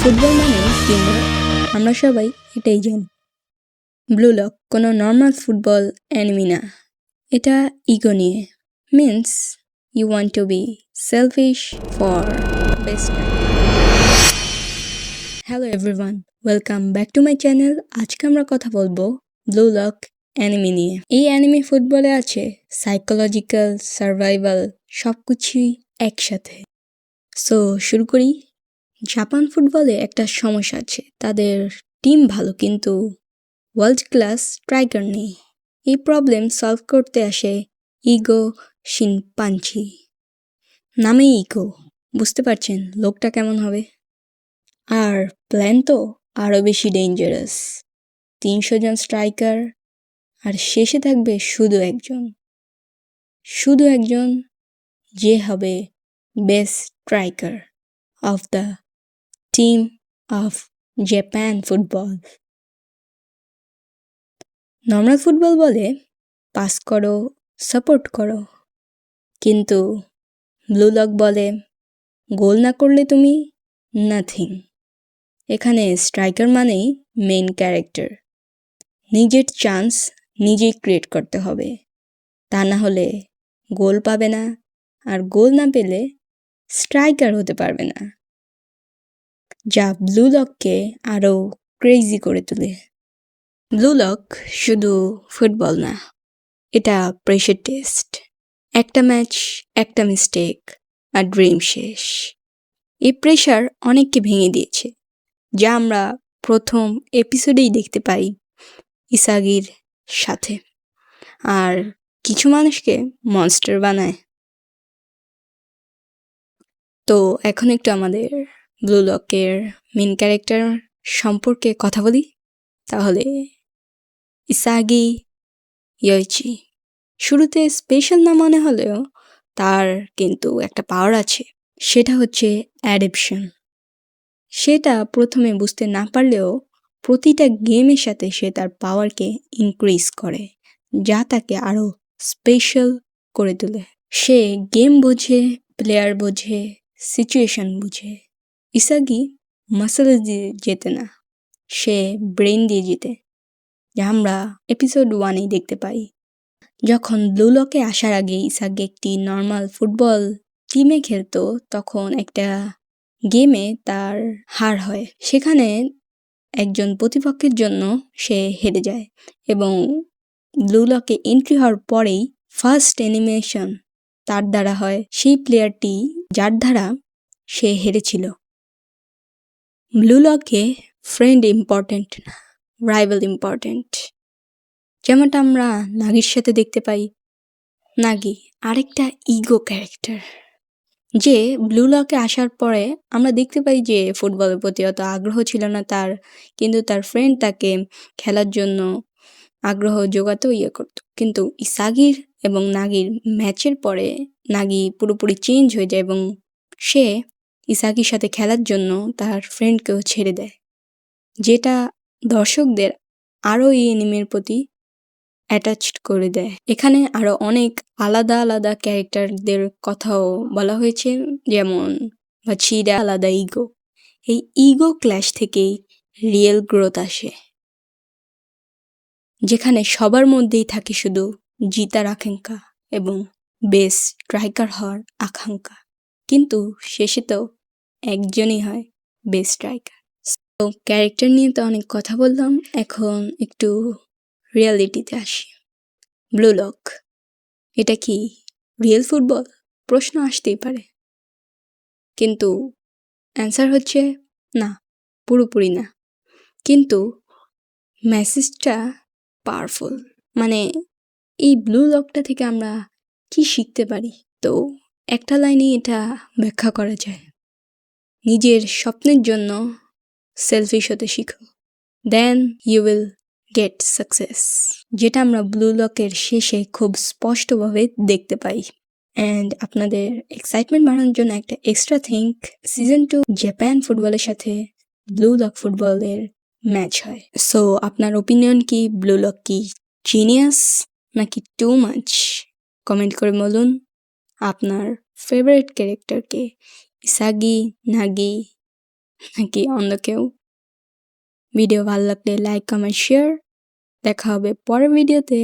Football মানে teamwork, আমরা সবাই এটাই জানি। ব্লু লক কোনো নর্মাল ফুটবল অ্যানিমি না, এটা ইগো নিয়ে। Means you want to be selfish for best. Hello everyone, welcome back to my channel. আজকে আমরা কথা বলবো ব্লু লক অ্যানিমি নিয়ে। এই অ্যানিমি ফুটবলে আছে সাইকোলজিক্যাল, সার্ভাইভাল, সব কিছুই একসাথে। সো শুরু করি। জাপান ফুটবলে একটা সমস্যা আছে, তাদের টিম ভালো কিন্তু ওয়ার্ল্ড ক্লাস স্ট্রাইকার নেই। এই প্রবলেম সলভ করতে আসে ইগো শিনপাঞ্চি। নামে ইগো, বুঝতে পারছেন লোকটা কেমন হবে। আর প্ল্যান তো আরও বেশি ডেঞ্জারাস। 300 জন স্ট্রাইকার, আর শেষে থাকবে শুধু একজন যে হবে best striker of the team of Japan football. Normal football বলে পাস করো, সাপোর্ট করো, কিন্তু ব্লু লক বলে গোল না করলে তুমি নাথিং। এখানে স্ট্রাইকার মানেই মেইন ক্যারেক্টার, নিজের চান্স নিজেই ক্রিয়েট করতে হবে, তা না হলে গোল পাবে না, আর গোল না পেলে স্ট্রাইকার হতে পারবে না, যা ব্লু লককে আরও ক্রেজি করে তোলে। ব্লু লক শুধু ফুটবল না, এটা প্রেশার টেস্ট। একটা ম্যাচ, একটা মিস্টেক, আর ড্রিম শেষ। এই প্রেশার অনেককে ভেঙে দিয়েছে, যা আমরা প্রথম এপিসোডেই দেখতে পাই ইসাগির সাথে। আর কিছু মানুষকে মনস্টার বানায়। তো এখন একটু আমাদের ব্লু লকের মেন ক্যারেক্টার সম্পর্কে কথা বলি। তাহলে ইসাগি ইয়োইচি শুরুতে স্পেশাল না মনে হলেও তার কিন্তু একটা পাওয়ার আছে, সেটা হচ্ছে অ্যাডাপশন। সেটা প্রথমে বুঝতে না পারলেও প্রতিটা গেমের সাথে সে তার পাওয়ারকে ইনক্রিজ করে, যা তাকে আরও স্পেশাল করে তোলে। সে গেম বোঝে, প্লেয়ার বোঝে, সিচুয়েশন বুঝে। ইসাগি মাসেল দিয়ে যেতে না, সে ব্রেন দিয়ে যেতে, যা আমরা এপিসোড 1-এই দেখতে পাই। যখন ব্লু লকে আসার আগে ইসাগি একটি নর্মাল ফুটবল টিমে খেলতো, তখন একটা গেমে তার হার হয়। সেখানে একজন প্রতিপক্ষের জন্য সে হেরে যায়, এবং ব্লু লকে এন্ট্রি হওয়ার পরেই ফার্স্ট অ্যানিমেশন তার দ্বারা হয়, সেই প্লেয়ারটি যার দ্বারা সে হেরেছিল। ব্লু লকে ফ্রেন্ড ইম্পর্ট্যান্ট না, রাইভাল ইম্পর্ট্যান্ট। যেমনটা আমরা নাগির সাথে দেখতে পাই। নাগি আরেকটা ইগো ক্যারেক্টার, যে ব্লু লকে আসার পরে আমরা দেখতে পাই যে ফুটবলের প্রতি অত আগ্রহ ছিল না তার, কিন্তু তার ফ্রেন্ড তাকে খেলার জন্য আগ্রহ যোগাতো করতো। কিন্তু ইসাগির এবং নাগির ম্যাচের পরে নাগি পুরোপুরি চেঞ্জ হয়ে যায়, এবং সে ইসাগির সাথে খেলার জন্য তার ফ্রেন্ডকেও ছেড়ে দেয়, যেটা দর্শকদের আরও এই অ্যানিমের প্রতি অ্যাটাচড করে দেয়। এখানে আরও অনেক আলাদা আলাদা ক্যারেক্টারদের কথাও বলা হয়েছে, যেমন মাচিডা আলাদা ইগো। এই ইগো ক্ল্যাশ থেকেই রিয়েল গ্রোথ আসে, যেখানে সবার মধ্যেই থাকে শুধু জিতার আকাঙ্ক্ষা এবং বেস্ট স্ট্রাইকার হওয়ার আকাঙ্ক্ষা, কিন্তু শেষে তো একজনই হয় বেস্ট স্ট্রাইকার। তো ক্যারেক্টার নিয়ে তো অনেক কথা বললাম, এখন একটু রিয়ালিটিতে আসি। ব্লু লক এটা কি রিয়েল ফুটবল? প্রশ্ন আসতেই পারে, কিন্তু অ্যান্সার হচ্ছে না, পুরোপুরি না। কিন্তু মেসেজটা পাওয়ারফুল। মানে এই ব্লু লকটা থেকে আমরা কি শিখতে পারি? তো একটা লাইনে এটা ব্যাখ্যা করা যায়, নিজের স্বপ্নের জন্য সেলফিশ হতে শিখো, then you will get success, যেটা আমরা ব্লু লকের শেষে খুব স্পষ্টভাবে দেখতে পাই। অ্যান্ড আপনাদের এক্সাইটমেন্ট বাড়ানোর জন্য একটা এক্সট্রা থিঙ্ক, সিজন 2 জাপান ফুটবলের সাথে ব্লু লক ফুটবলের ম্যাচ হয়। সো আপনার ওপিনিয়ন কি? ব্লু লক কি জিনিয়াস নাকি টু মাচ? কমেন্ট করে বলুন। আপনার ফেভারিট ক্যারেক্টারকে, ইসাগি, নাগি নাকি অন্য কেউ? ভিডিও ভালো লাগলে লাইক কমেন্ট শেয়ার। দেখা হবে পরের ভিডিওতে।